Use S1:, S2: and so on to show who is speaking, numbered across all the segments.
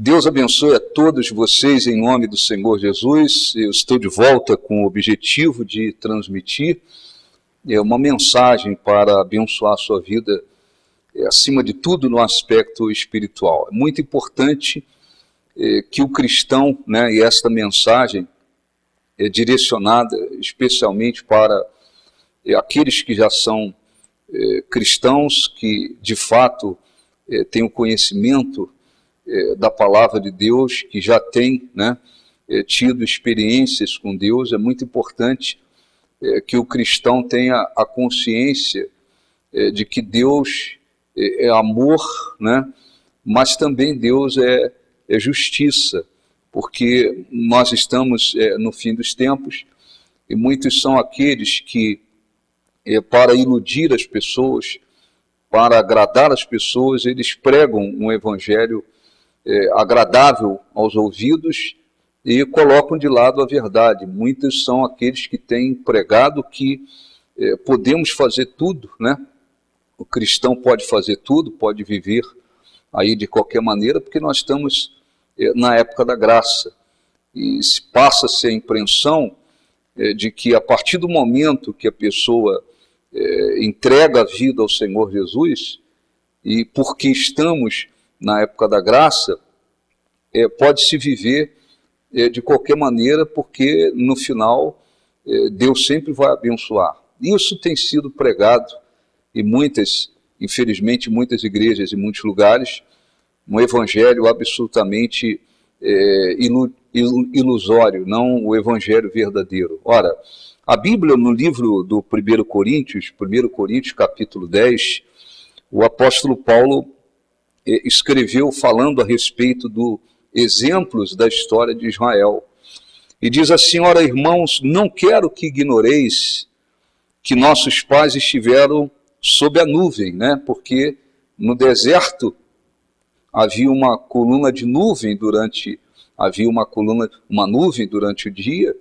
S1: Deus abençoe a todos vocês em nome do Senhor Jesus. Eu estou de volta com o objetivo de transmitir uma mensagem para abençoar a sua vida, acima de tudo no aspecto espiritual. É muito importante que o cristão, e esta mensagem é direcionada especialmente para aqueles que já são cristãos, que de fato têm o conhecimento da palavra de Deus, que já tem tido experiências com Deus. É muito importante que o cristão tenha a consciência de que Deus é amor, mas também Deus é justiça, porque nós estamos no fim dos tempos e muitos são aqueles que, para iludir as pessoas, para agradar as pessoas, eles pregam um evangelho agradável aos ouvidos e colocam de lado a verdade. Muitos são aqueles que têm pregado que podemos fazer tudo, O cristão pode fazer tudo, pode viver aí de qualquer maneira, porque nós estamos na época da graça. E passa-se a impressão de que a partir do momento que a pessoa entrega a vida ao Senhor Jesus, e porque estamos na época da graça, pode-se viver de qualquer maneira, porque no final Deus sempre vai abençoar. Isso tem sido pregado em infelizmente, muitas igrejas e muitos lugares, um evangelho absolutamente ilusório, não o evangelho verdadeiro. Ora, a Bíblia, no livro do 1 Coríntios capítulo 10, o apóstolo Paulo escreveu falando a respeito dos exemplos da história de Israel. E diz assim: ora, irmãos, não quero que ignoreis que nossos pais estiveram sob a nuvem, porque no deserto havia uma coluna de nuvem uma nuvem durante o dia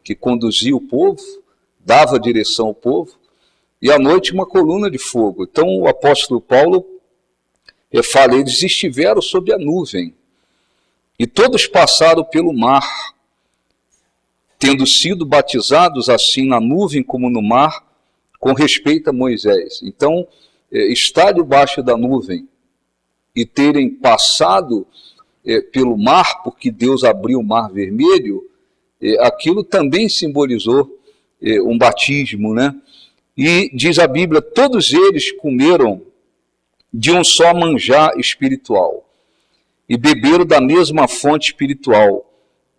S1: que conduzia o povo, dava direção ao povo, e à noite uma coluna de fogo. Então o apóstolo Paulo fala: eles estiveram sob a nuvem, e todos passaram pelo mar, tendo sido batizados assim na nuvem como no mar, com respeito a Moisés. Então, estar debaixo da nuvem e terem passado pelo mar, porque Deus abriu o mar vermelho, aquilo também simbolizou um batismo, E diz a Bíblia: todos eles comeram de um só manjar espiritual e beberam da mesma fonte espiritual,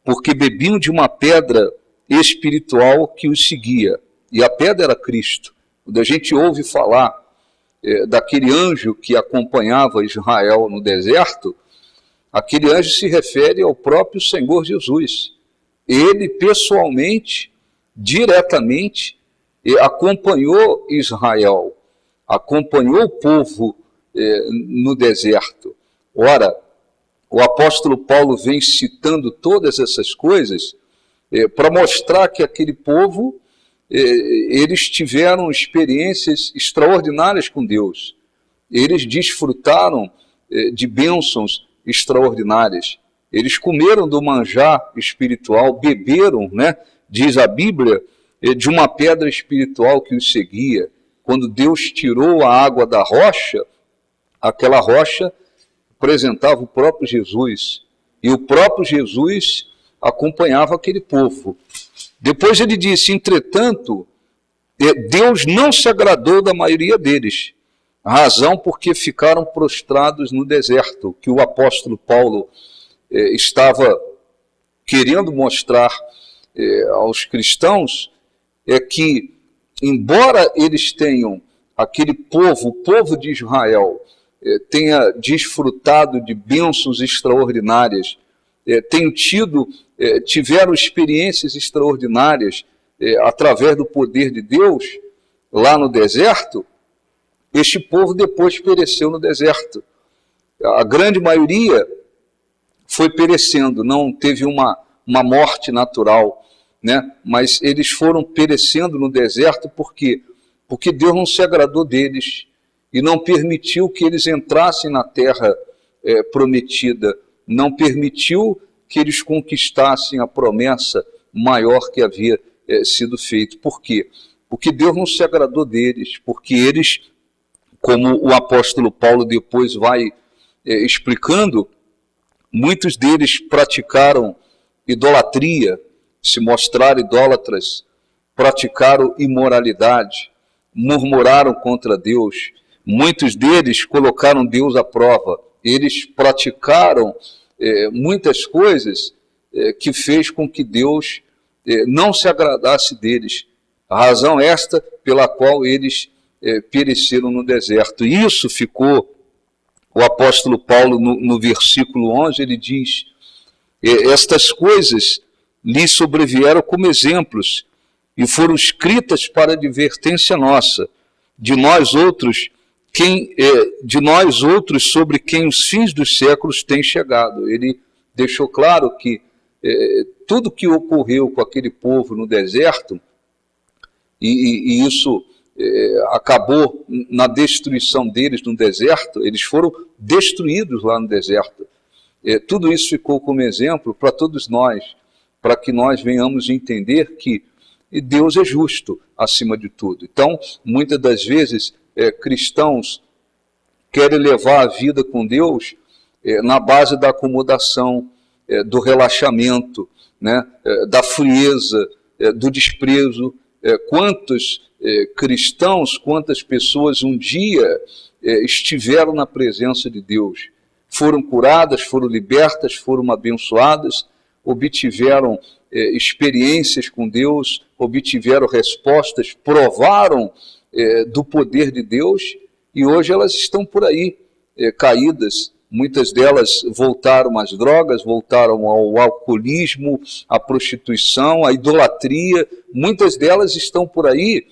S1: porque bebiam de uma pedra espiritual que os seguia, e a pedra era Cristo. Quando a gente ouve falar daquele anjo que acompanhava Israel no deserto, aquele anjo se refere ao próprio Senhor Jesus. Ele pessoalmente, diretamente, acompanhou Israel, acompanhou o povo no deserto. Ora, o apóstolo Paulo vem citando todas essas coisas para mostrar que aquele povo, eles tiveram experiências extraordinárias com Deus. Eles desfrutaram de bênçãos extraordinárias. Eles comeram do manjar espiritual, beberam, diz a Bíblia, de uma pedra espiritual que os seguia. Quando Deus tirou a água da rocha, aquela rocha apresentava o próprio Jesus, e o próprio Jesus acompanhava aquele povo. Depois ele disse: entretanto, Deus não se agradou da maioria deles, a razão porque ficaram prostrados no deserto. Que o apóstolo Paulo estava querendo mostrar aos cristãos que, embora eles tenham, aquele povo, o povo de Israel, tenha desfrutado de bênçãos extraordinárias, tiveram experiências extraordinárias através do poder de Deus lá no deserto, este povo depois pereceu no deserto. A grande maioria foi perecendo, não teve uma morte natural, mas eles foram perecendo no deserto porque Deus não se agradou deles e não permitiu que eles entrassem na terra prometida não permitiu que eles conquistassem a promessa maior que havia sido feita. Por quê? Porque Deus não se agradou deles, porque eles, como o apóstolo Paulo depois vai explicando, muitos deles praticaram idolatria, se mostraram idólatras, praticaram imoralidade, murmuraram contra Deus. Muitos deles colocaram Deus à prova. Eles praticaram muitas coisas que fez com que Deus não se agradasse deles. A razão esta pela qual eles pereceram no deserto. E isso ficou, o apóstolo Paulo, no versículo 11, ele diz: estas coisas lhes sobrevieram como exemplos e foram escritas para advertência nossa, de nós outros sobre quem os fins dos séculos têm chegado. Ele deixou claro que tudo que ocorreu com aquele povo no deserto, e isso acabou na destruição deles no deserto, eles foram destruídos lá no deserto. Tudo isso ficou como exemplo para todos nós, para que nós venhamos entender que Deus é justo acima de tudo. Então, muitas das vezes, cristãos querem levar a vida com Deus na base da acomodação, do relaxamento, né, da frieza, do desprezo. Quantos cristãos, quantas pessoas um dia estiveram na presença de Deus, foram curadas, foram libertas, foram abençoadas, obtiveram experiências com Deus, obtiveram respostas, provaram do poder de Deus, e hoje elas estão por aí caídas. Muitas delas voltaram às drogas, voltaram ao alcoolismo, à prostituição, à idolatria. Muitas delas estão por aí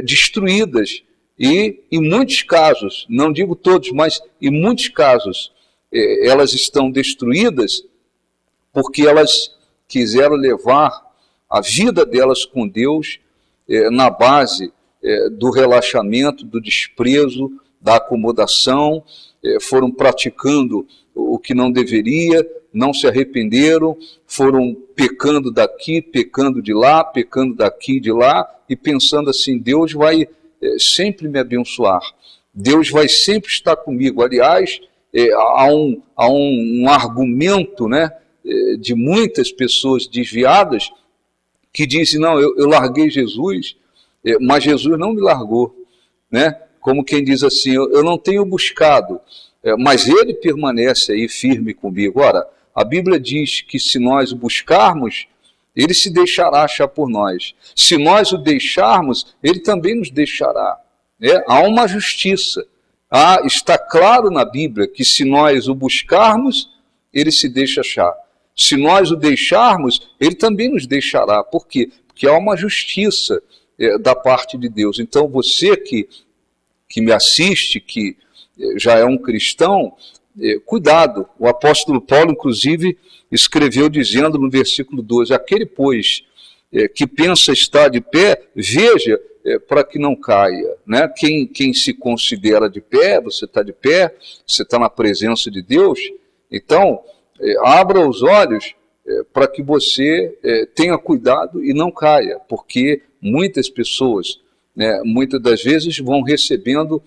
S1: destruídas. E em muitos casos, não digo todos, mas em muitos casos, elas estão destruídas porque elas quiseram levar a vida delas com Deus na base do relaxamento, do desprezo, da acomodação, foram praticando o que não deveria, não se arrependeram, foram pecando daqui, pecando de lá, pecando daqui e de lá, e pensando assim: Deus vai sempre me abençoar, Deus vai sempre estar comigo. Aliás, há um argumento, né, de muitas pessoas desviadas que dizem: não, eu larguei Jesus, mas Jesus não me largou, né? Como quem diz assim: eu não tenho buscado, mas ele permanece aí firme comigo. Ora, a Bíblia diz que se nós o buscarmos, ele se deixará achar por nós. Se nós o deixarmos, ele também nos deixará. Há uma justiça. Está claro na Bíblia que se nós o buscarmos, ele se deixa achar. Se nós o deixarmos, ele também nos deixará. Por quê? Porque há uma justiça da parte de Deus. Então você que me assiste, que já é um cristão, cuidado. O apóstolo Paulo, inclusive, escreveu dizendo no versículo 12: aquele, pois, que pensa estar de pé, veja para que não caia. Né? Quem se considera de pé, você está de pé, você está na presença de Deus, então abra os olhos para que você tenha cuidado e não caia, porque muitas pessoas, muitas das vezes, vão recebendo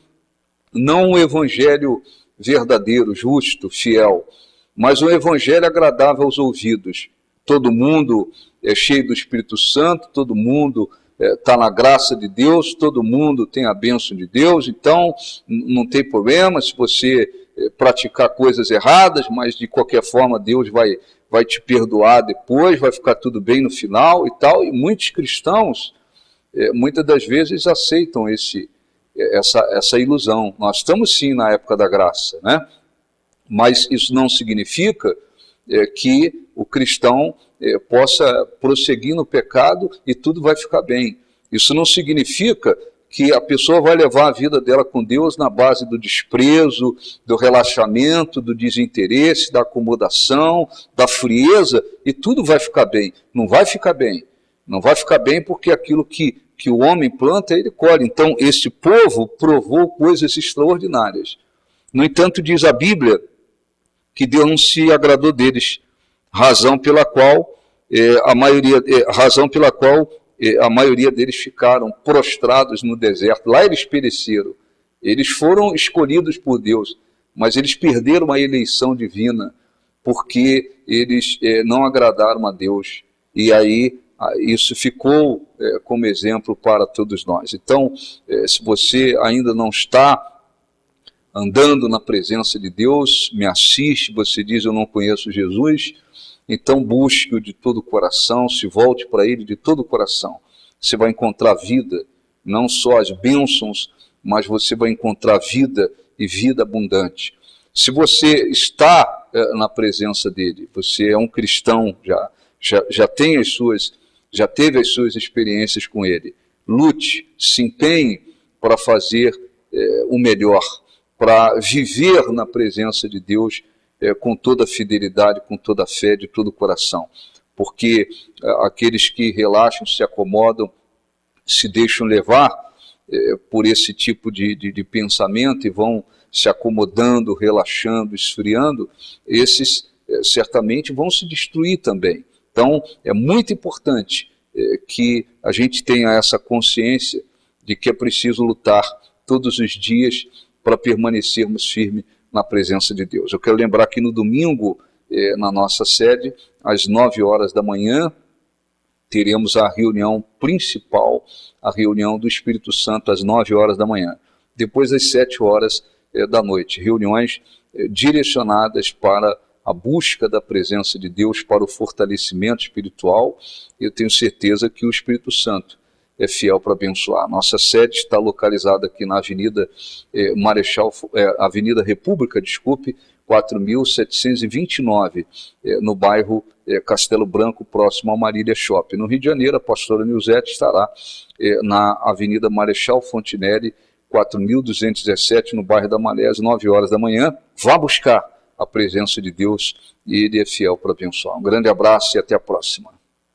S1: não um evangelho verdadeiro, justo, fiel, mas um evangelho agradável aos ouvidos. Todo mundo é cheio do Espírito Santo, todo mundo está na graça de Deus, todo mundo tem a bênção de Deus, então não tem problema se você praticar coisas erradas, mas de qualquer forma Deus vai te perdoar depois, vai ficar tudo bem no final e tal. E muitos cristãos muitas das vezes aceitam essa ilusão. Nós estamos sim na época da graça, né? Mas isso não significa que o cristão possa prosseguir no pecado e tudo vai ficar bem. Isso não significa que a pessoa vai levar a vida dela com Deus na base do desprezo, do relaxamento, do desinteresse, da acomodação, da frieza, e tudo vai ficar bem. Não vai ficar bem. Não vai ficar bem porque aquilo que o homem planta, ele colhe. Então, esse povo provou coisas extraordinárias. No entanto, diz a Bíblia que Deus não se agradou deles, razão pela qual a maioria deles ficaram prostrados no deserto. Lá eles pereceram. Eles foram escolhidos por Deus, mas eles perderam a eleição divina porque eles não agradaram a Deus. E aí isso ficou como exemplo para todos nós. Então, se você ainda não está andando na presença de Deus, me assiste, você diz, eu não conheço Jesus, então busque-o de todo o coração, se volte para ele de todo o coração. Você vai encontrar vida, não só as bênçãos, mas você vai encontrar vida e vida abundante. Se você está na presença dele, você é um cristão, já teve as suas experiências com ele, lute, se empenhe para fazer o melhor, para viver na presença de Deus com toda a fidelidade, com toda a fé, de todo o coração. Porque aqueles que relaxam, se acomodam, se deixam levar por esse tipo de pensamento e vão se acomodando, relaxando, esfriando, esses certamente vão se destruir também. Então, é muito importante que a gente tenha essa consciência de que é preciso lutar todos os dias para permanecermos firmes na presença de Deus. Eu quero lembrar que no domingo, na nossa sede, às 9 horas da manhã, teremos a reunião principal, a reunião do Espírito Santo, às 9 horas da manhã. Depois, às 7 horas da noite, reuniões direcionadas para a busca da presença de Deus, para o fortalecimento espiritual. Eu tenho certeza que o Espírito Santo é fiel para abençoar. Nossa sede está localizada aqui na Avenida Avenida República, 4.729, no bairro Castelo Branco, próximo ao Marília Shopping. No Rio de Janeiro, a pastora Nilzete estará na Avenida Marechal Fontinelli, 4.217, no bairro da Malé, às 9 horas da manhã. Vá buscar a presença de Deus e Ele é fiel para abençoar. Um grande abraço e até a próxima.